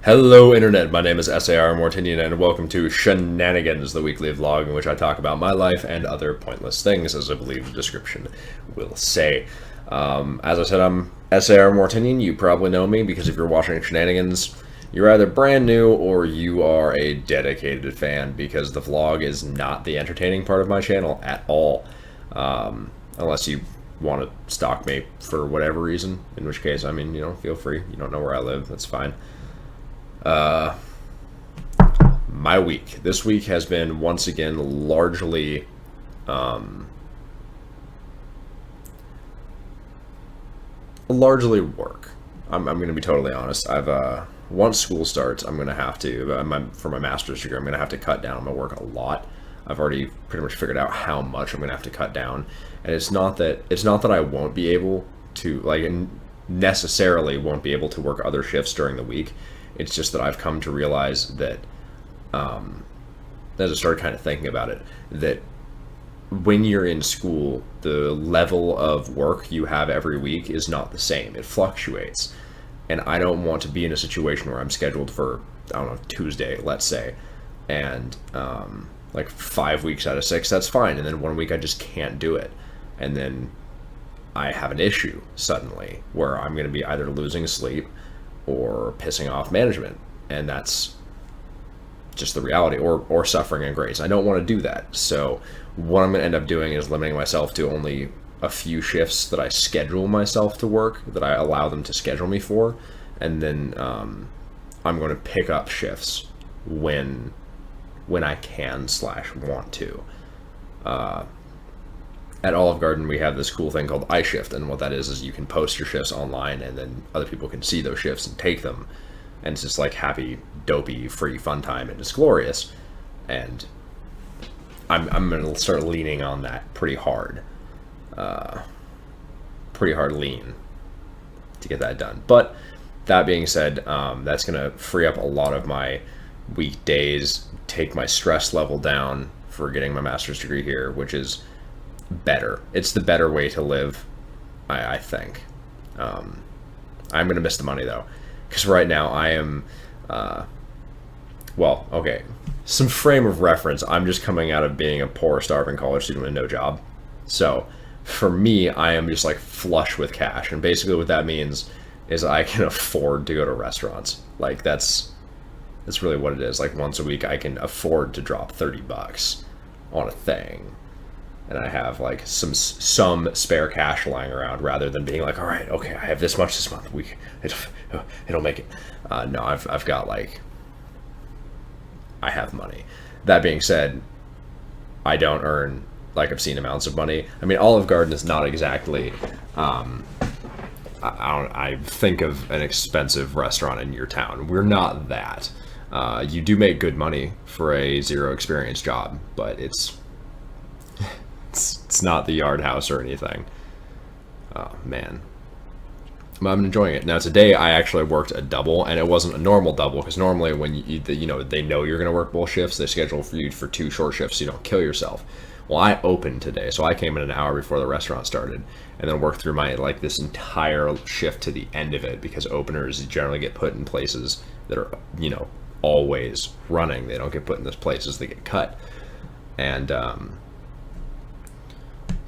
Hello Internet, my name is Mortinian and welcome to Shenanigans, the weekly vlog in which I talk about my life and other pointless things, as I believe the description will say. As I said, I'm Mortinian. You probably know me because if you're watching Shenanigans, you're either brand new or you are a dedicated fan, because the vlog is not the entertaining part of my channel at all. Unless you want to stalk me for whatever reason, in which case, I mean, feel free. You don't know where I live, that's fine. My week. This week has been once again largely work. I'm going to be totally honest. Once school starts, I'm going to have to, for my master's degree, I'm going to have to cut down on my work a lot. I've already pretty much figured out how much I'm going to have to cut down, and it's not that I won't be able to, necessarily won't be able to work other shifts during the week. It's just that I've come to realize that, as I started kind of thinking about it, that when you're in school, the level of work you have every week is not the same. It fluctuates. And I don't want to be in a situation where I'm scheduled for, I don't know, Tuesday, let's say, and 5 weeks out of 6, that's fine. And then 1 week I just can't do it. And then I have an issue suddenly where I'm going to be either losing sleep or pissing off management, and that's just the reality, or suffering in grades. I don't want to do that. So what I'm going to end up doing is limiting myself to only a few shifts that I schedule myself to work, that I allow them to schedule me for, and then I'm going to pick up shifts when I can / want to. At Olive Garden, we have this cool thing called iShift, and what that is you can post your shifts online, and then other people can see those shifts and take them, and it's just like happy, dopey, free fun time, and it's glorious. And I'm going to start leaning on that pretty hard lean to get that done. But that being said, that's going to free up a lot of my weekdays, take my stress level down for getting my master's degree here, which is better. It's the better way to live, I think. I'm going to miss the money, though, because right now I am, okay, some frame of reference. I'm just coming out of being a poor, starving college student with no job. So for me, I am just flush with cash. And basically what that means is I can afford to go to restaurants. That's really what it is. Once a week, I can afford to drop $30 on a thing. And I have some spare cash lying around, rather than being all right, okay, I have this much this month. It'll make it. No, I've got I have money. That being said, I don't earn obscene amounts of money. I mean, Olive Garden is not exactly. I think of an expensive restaurant in your town. We're not that. You do make good money for a zero experience job, but it's not the Yard House or anything. Oh man, I'm enjoying it. Now today I actually worked a double, and it wasn't a normal double, because normally when they know you're gonna work both shifts, they schedule for you for 2 short shifts so you don't kill yourself. Well, I opened today, so I came in an hour before the restaurant started, and then worked through my this entire shift to the end of it, because openers generally get put in places that are always running. They don't get put in those places, they get cut. And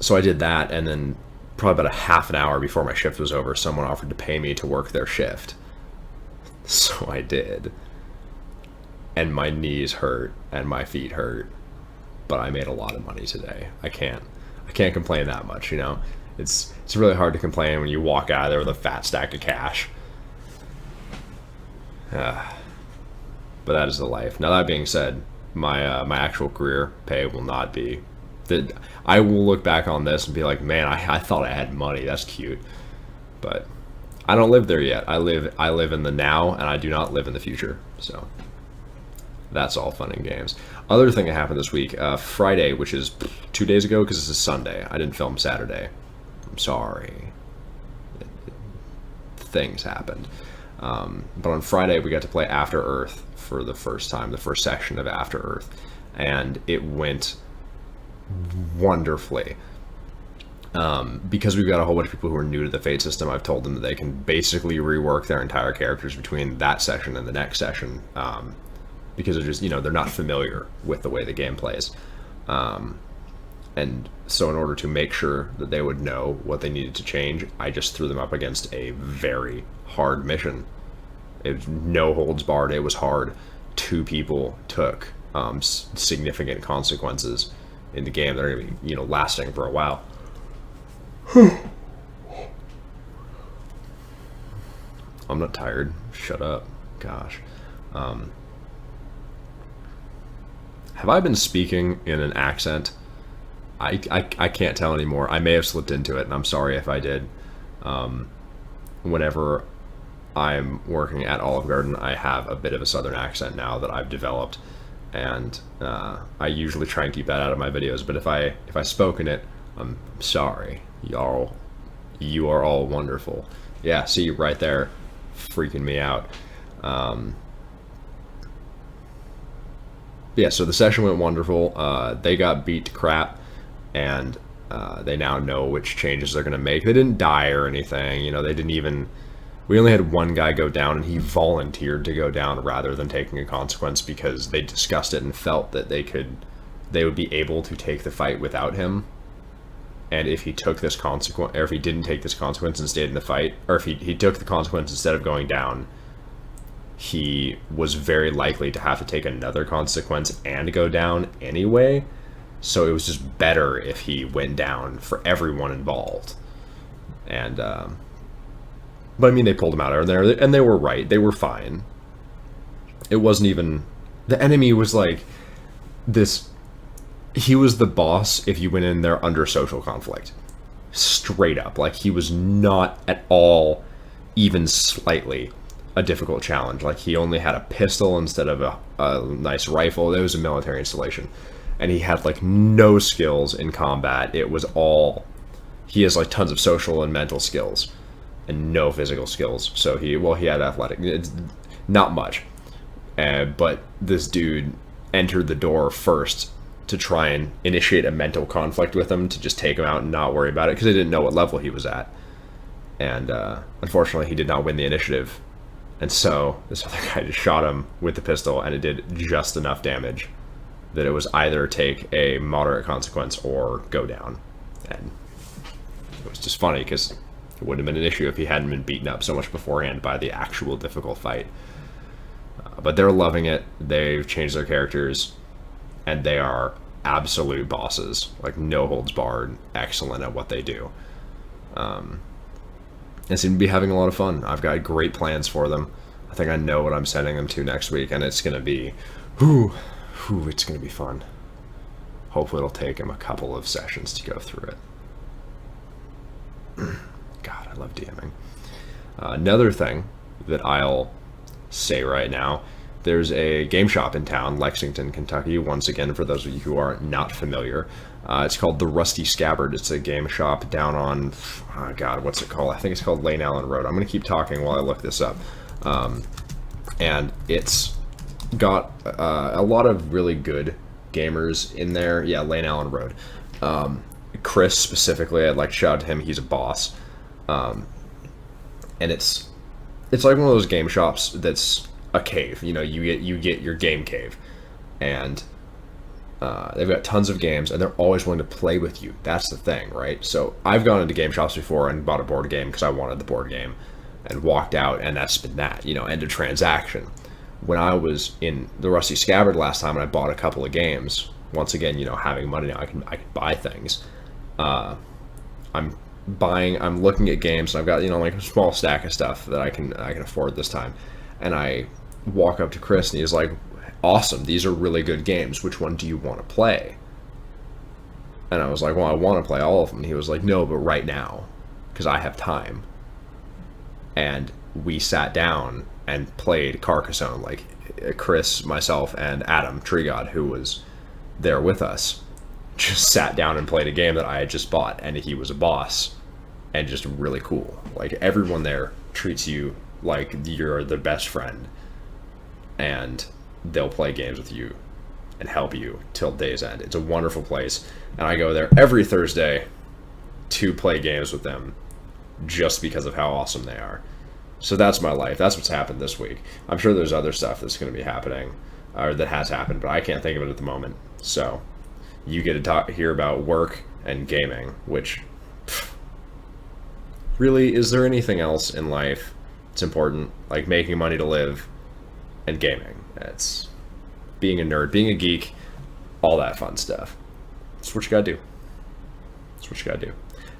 so I did that, and then probably about a half an hour before my shift was over, someone offered to pay me to work their shift. So I did. And my knees hurt and my feet hurt, but I made a lot of money today. I can't complain that much, It's really hard to complain when you walk out of there with a fat stack of cash. But that is the life. Now, that being said, my actual career pay will not be that. I will look back on this and be like, man, I thought I had money. That's cute. But I don't live there yet. I live in the now, and I do not live in the future. So that's all fun and games. Other thing that happened this week, Friday, which is 2 days ago, because this is Sunday. I didn't film Saturday. I'm sorry. Things happened. But on Friday, we got to play After Earth for the first time, the first section of After Earth, and it went wonderfully. Because we've got a whole bunch of people who are new to the Fate system, I've told them that they can basically rework their entire characters between that session and the next session, because they're just, they're not familiar with the way the game plays. And so in order to make sure that they would know what they needed to change, I just threw them up against a very hard mission. It was no holds barred. It was hard. 2 people took significant consequences in the game that are going to be, lasting for a while. I'm not tired. Shut up. Gosh. Have I been speaking in an accent? I can't tell anymore. I may have slipped into it, and I'm sorry if I did. Whenever I'm working at Olive Garden, I have a bit of a southern accent now that I've developed, and I usually try and keep that out of my videos. But if I spoke in it, I'm sorry. Y'all, you are all wonderful. Yeah, see right there, freaking me out. Yeah, so the session went wonderful. They got beat to crap, and they now know which changes they're going to make. They didn't die or anything. They didn't even... We only had one guy go down, and he volunteered to go down rather than taking a consequence because they discussed it and felt that they would be able to take the fight without him. And if he took this consequence, or if he didn't take this consequence and stayed in the fight, or if he took the consequence instead of going down, he was very likely to have to take another consequence and go down anyway. So it was just better if he went down for everyone involved. And, but I mean, they pulled him out of there, and they were right. They were fine. It wasn't even... The enemy was like this... He was the boss if you went in there under social conflict. Straight up. Like, he was not at all, even slightly, a difficult challenge. Like, he only had a pistol instead of a nice rifle. It was a military installation. And he had, like, no skills in combat. It was all... He has, like, tons of social and mental skills and no physical skills. So he had athletic... It's not much. But this dude entered the door first to try and initiate a mental conflict with him, to just take him out and not worry about it, because they didn't know what level he was at. And unfortunately, he did not win the initiative. And so this other guy just shot him with the pistol, and it did just enough damage that it was either take a moderate consequence or go down. And it was just funny, because it wouldn't have been an issue if he hadn't been beaten up so much beforehand by the actual difficult fight. But they're loving it. They've changed their characters, and they are absolute bosses. Like, no holds barred, excellent at what they do. And seem to be having a lot of fun. I've got great plans for them. I think I know what I'm sending them to next week, and it's going to be, it's going to be fun. Hopefully it'll take them a couple of sessions to go through it. God, I love DMing. Another thing that I'll say right now, there's a game shop in town, Lexington, Kentucky, once again, for those of you who are not familiar. It's called the Rusty Scabbard. It's a game shop down on, oh God, what's it called? I think it's called Lane Allen Road. I'm going to keep talking while I look this up. And it's got a lot of really good gamers in there. Yeah, Lane Allen Road. Chris, specifically, I'd like to shout out to him. He's a boss. And it's like one of those game shops that's a cave. You get your game cave, and they've got tons of games, and they're always willing to play with you. That's the thing, right? So I've gone into game shops before and bought a board game because I wanted the board game, and walked out, and that's been that, end of transaction. When I was in the Rusty Scabbard last time, and I bought a couple of games, once again, having money now, I can buy things. I'm looking at games, and I've got, like a small stack of stuff that I can afford this time. And I walk up to Chris, and he's like, awesome, these are really good games. Which one do you want to play? And I was like, well, I want to play all of them. And he was like, no, but right now, because I have time. And we sat down and played Carcassonne, like Chris, myself, and Adam Trigod, who was there with us, just sat down and played a game that I had just bought, and he was a boss, and just really cool. Like, everyone there treats you like you're the best friend, and they'll play games with you and help you till day's end. It's a wonderful place, and I go there every Thursday to play games with them just because of how awesome they are. So that's my life. That's what's happened this week. I'm sure there's other stuff that's going to be happening, or that has happened, but I can't think of it at the moment. So you get to hear about work and gaming, which really, is there anything else in life that's important? Like making money to live and gaming. It's being a nerd, being a geek, all that fun stuff. That's what you gotta do. That's what you gotta do.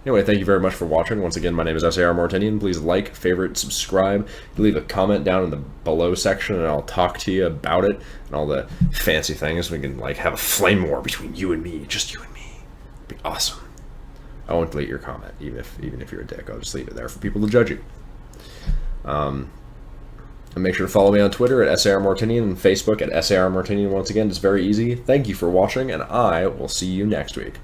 Anyway, thank you very much for watching. Once again, my name is Mortinian. Please like, favorite, subscribe. Leave a comment down in the below section, and I'll talk to you about it and all the fancy things. We can like have a flame war between you and me, just you and me. It'd be awesome. I won't delete your comment, even if you're a dick. I'll just leave it there for people to judge you. And make sure to follow me on Twitter at SARMortinian and Facebook at SARMortinian. Once again, it's very easy. Thank you for watching, and I will see you next week.